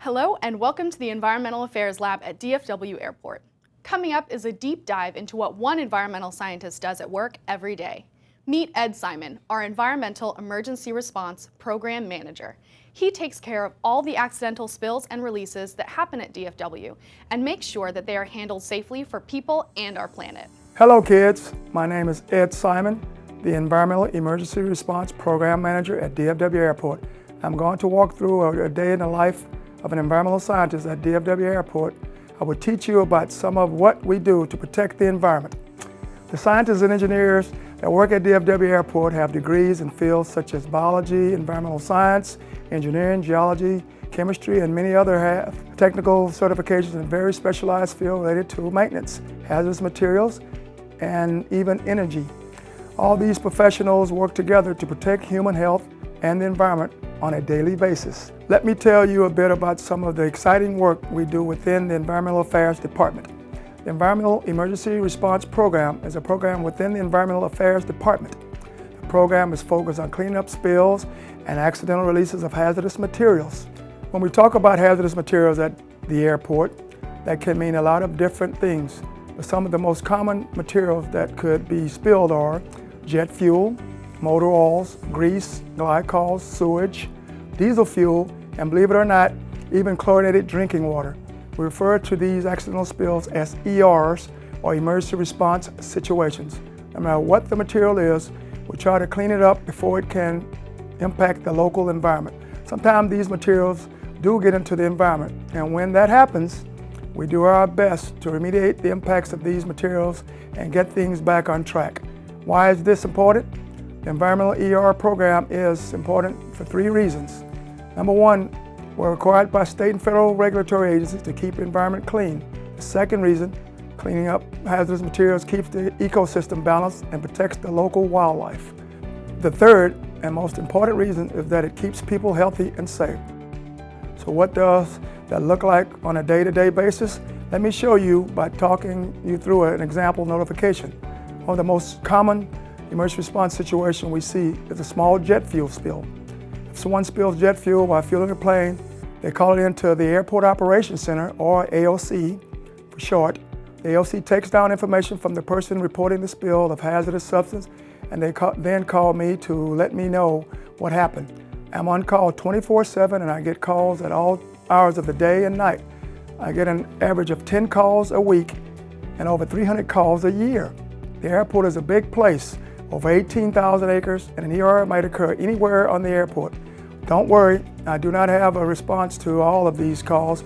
Hello and welcome to the Environmental Affairs Lab at DFW Airport. Coming up is a deep dive into what one environmental scientist does at work every day. Meet Ed Simon, our Environmental Emergency Response Program Manager. He takes care of all the accidental spills and releases that happen at DFW and makes sure that they are handled safely for people and our planet. Hello kids, my name is Ed Simon, the Environmental Emergency Response Program Manager at DFW Airport. I'm going to walk through a day in the life of an environmental scientist at DFW Airport. I will teach you about some of what we do to protect the environment. The scientists and engineers that work at DFW Airport have degrees in fields such as biology, environmental science, engineering, geology, chemistry, and many other have technical certifications in very specialized fields related to maintenance, hazardous materials, and even energy. All these professionals work together to protect human health and the environment on a daily basis. Let me tell you a bit about some of the exciting work we do within the Environmental Affairs Department. The Environmental Emergency Response Program is a program within the Environmental Affairs Department. The program is focused on cleaning up spills and accidental releases of hazardous materials. When we talk about hazardous materials at the airport, that can mean a lot of different things. But some of the most common materials that could be spilled are jet fuel, motor oils, grease, glycols, sewage, diesel fuel, and believe it or not, even chlorinated drinking water. We refer to these accidental spills as ERs, or emergency response situations. No matter what the material is, we try to clean it up before it can impact the local environment. Sometimes these materials do get into the environment, and when that happens, we do our best to remediate the impacts of these materials and get things back on track. Why is this important? The Environmental ER program is important for three reasons. Number one, we're required by state and federal regulatory agencies to keep the environment clean. The second reason, cleaning up hazardous materials keeps the ecosystem balanced and protects the local wildlife. The third and most important reason is that it keeps people healthy and safe. So what does that look like on a day-to-day basis? Let me show you by talking you through an example notification. One of the most common emergency response situation we see is a small jet fuel spill. If someone spills jet fuel while fueling a plane, they call it into the Airport Operations Center, or AOC for short. The AOC takes down information from the person reporting the spill of hazardous substance, and they then call me to let me know what happened. I'm on call 24/7 and I get calls at all hours of the day and night. I get an average of 10 calls a week and over 300 calls a year. The airport is a big place, over 18,000 acres, and an ER might occur anywhere on the airport. Don't worry, I do not have a response to all of these calls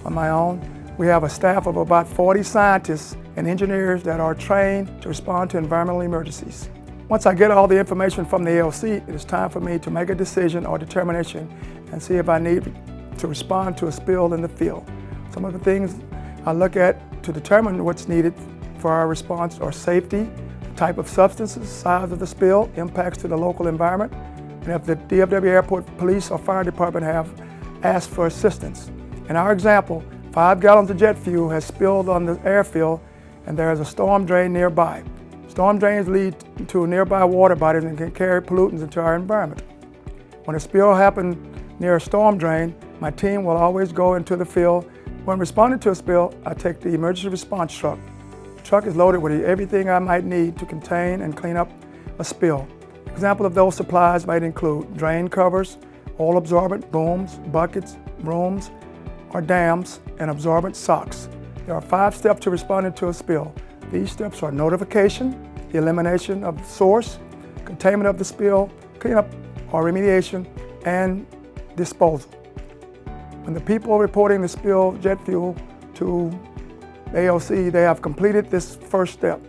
on my own. We have a staff of about 40 scientists and engineers that are trained to respond to environmental emergencies. Once I get all the information from the AOC, it is time for me to make a decision or determination and see if I need to respond to a spill in the field. Some of the things I look at to determine what's needed for our response are safety, type of substances, size of the spill, impacts to the local environment, and if the DFW Airport Police or Fire Department have asked for assistance. In our example, 5 gallons of jet fuel has spilled on the airfield and there is a storm drain nearby. Storm drains lead to nearby water bodies and can carry pollutants into our environment. When a spill happens near a storm drain, my team will always go into the field. When responding to a spill, I take the emergency response truck. The truck is loaded with everything I might need to contain and clean up a spill. Example of those supplies might include drain covers, oil absorbent booms, buckets, brooms, or dams, and absorbent socks. There are 5 steps to responding to a spill. These steps are notification, the elimination of the source, containment of the spill, cleanup or remediation, and disposal. When the people reporting the spilled jet fuel to AOC, they have completed this first step.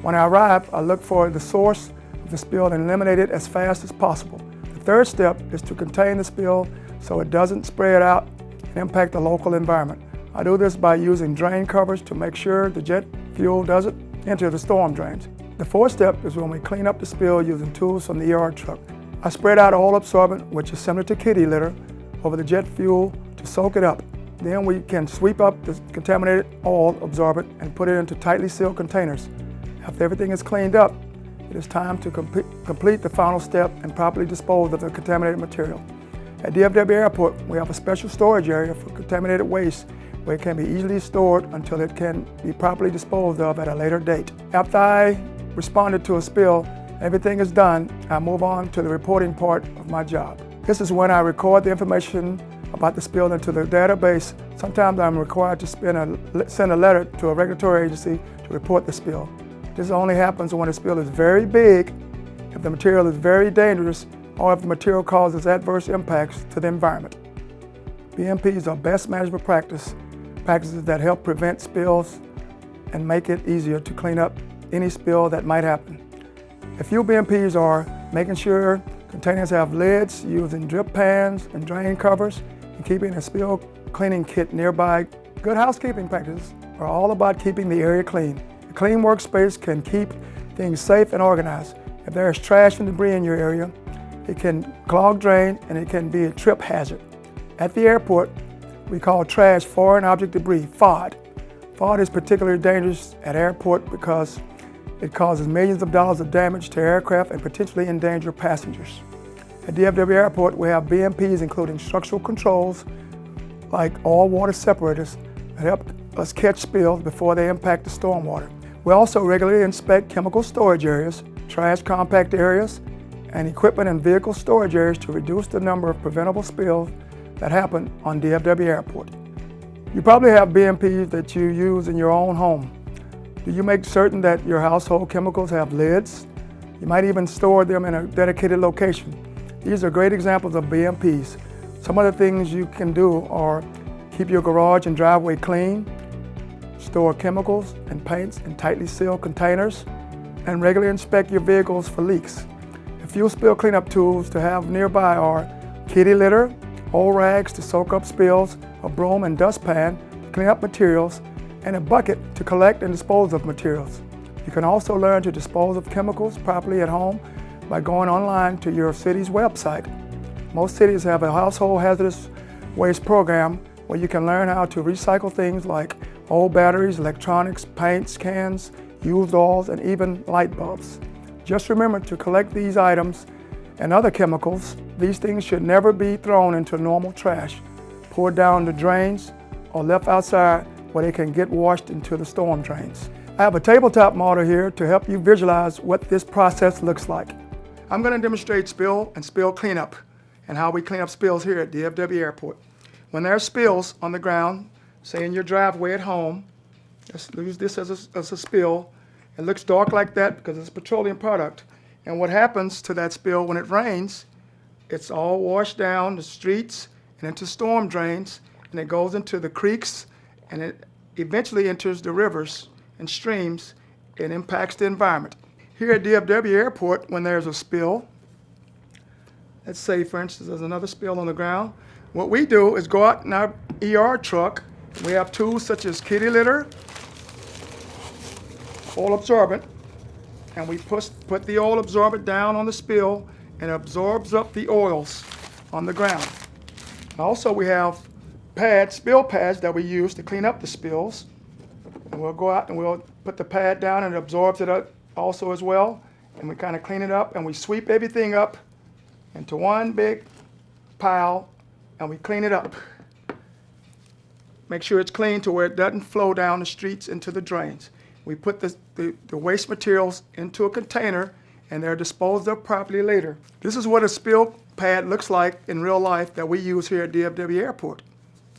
When I arrive, I look for the source of the spill and eliminate it as fast as possible. The third step is to contain the spill so it doesn't spread out and impact the local environment. I do this by using drain covers to make sure the jet fuel doesn't enter the storm drains. The fourth step is when we clean up the spill using tools from the ER truck. I spread out oil absorbent, which is similar to kitty litter, over the jet fuel to soak it up. Then we can sweep up the contaminated oil absorbent and put it into tightly sealed containers. After everything is cleaned up, it is time to complete the final step and properly dispose of the contaminated material. At DFW Airport, we have a special storage area for contaminated waste where it can be easily stored until it can be properly disposed of at a later date. After I responded to a spill, everything is done, I move on to the reporting part of my job. This is when I record the information about the spill into the database. Sometimes I'm required to send a letter to a regulatory agency to report the spill. This only happens when the spill is very big, if the material is very dangerous, or if the material causes adverse impacts to the environment. BMPs are best management practices that help prevent spills and make it easier to clean up any spill that might happen. A few BMPs are making sure containers have lids, using drip pans and drain covers, and keeping a spill cleaning kit nearby. Good housekeeping practices are all about keeping the area clean. A clean workspace can keep things safe and organized. If there is trash and debris in your area, it can clog drain and it can be a trip hazard. At the airport, we call trash foreign object debris, FOD. FOD is particularly dangerous at airport because it causes millions of dollars of damage to aircraft and potentially endanger passengers. At DFW Airport, we have BMPs including structural controls like all water separators that help us catch spills before they impact the stormwater. We also regularly inspect chemical storage areas, trash compact areas, and equipment and vehicle storage areas to reduce the number of preventable spills that happen on DFW Airport. You probably have BMPs that you use in your own home. Do you make certain that your household chemicals have lids? You might even store them in a dedicated location. These are great examples of BMPs. Some of the things you can do are keep your garage and driveway clean, store chemicals and paints in tightly sealed containers, and regularly inspect your vehicles for leaks. A few spill cleanup tools to have nearby are kitty litter, old rags to soak up spills, a broom and dustpan to clean up materials, and a bucket to collect and dispose of materials. You can also learn to dispose of chemicals properly at home by going online to your city's website. Most cities have a household hazardous waste program where you can learn how to recycle things like old batteries, electronics, paints, cans, used oils, and even light bulbs. Just remember to collect these items and other chemicals. These things should never be thrown into normal trash, poured down the drains, or left outside where they can get washed into the storm drains. I have a tabletop model here to help you visualize what this process looks like. I'm going to demonstrate spill and spill cleanup and how we clean up spills here at DFW Airport. When there are spills on the ground, say in your driveway at home, let's use this as a spill. It looks dark like that because it's a petroleum product. And what happens to that spill when it rains, it's all washed down the streets and into storm drains, and it goes into the creeks, and it eventually enters the rivers and streams and impacts the environment. Here at DFW Airport, when there's a spill, let's say, for instance, there's another spill on the ground, what we do is go out in our ER truck. We have tools such as kitty litter, oil absorbent, and we put the oil absorbent down on the spill and it absorbs up the oils on the ground. Also, we have pads, spill pads that we use to clean up the spills. And we'll go out and we'll put the pad down and it absorbs it up also as well. And we kind of clean it up and we sweep everything up into one big pile and we clean it up. Make sure it's clean to where it doesn't flow down the streets into the drains. We put the waste materials into a container and they're disposed of properly later. This is what a spill pad looks like in real life that we use here at DFW Airport.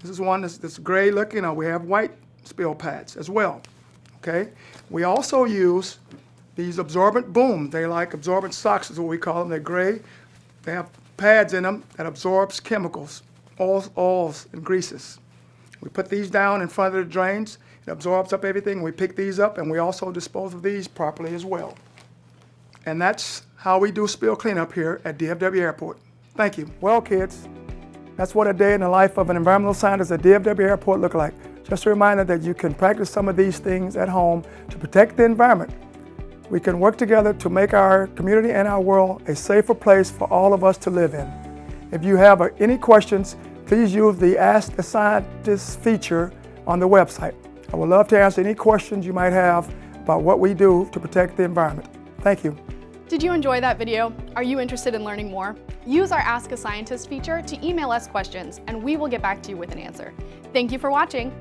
This is one that's gray looking, or we have white spill pads as well. Okay? We also use these absorbent booms. They like absorbent socks is what we call them. They're gray. They have pads in them that absorbs chemicals, oils and greases. We put these down in front of the drains. It absorbs up everything. We pick these up and we also dispose of these properly as well. And that's how we do spill cleanup here at DFW Airport. Thank you. Well, kids, that's what a day in the life of an environmental scientist at DFW Airport look like. Just a reminder that you can practice some of these things at home to protect the environment. We can work together to make our community and our world a safer place for all of us to live in. If you have any questions, please use the Ask the Scientist feature on the website. I would love to answer any questions you might have about what we do to protect the environment. Thank you. Did you enjoy that video? Are you interested in learning more? Use our Ask a Scientist feature to email us questions, and we will get back to you with an answer. Thank you for watching.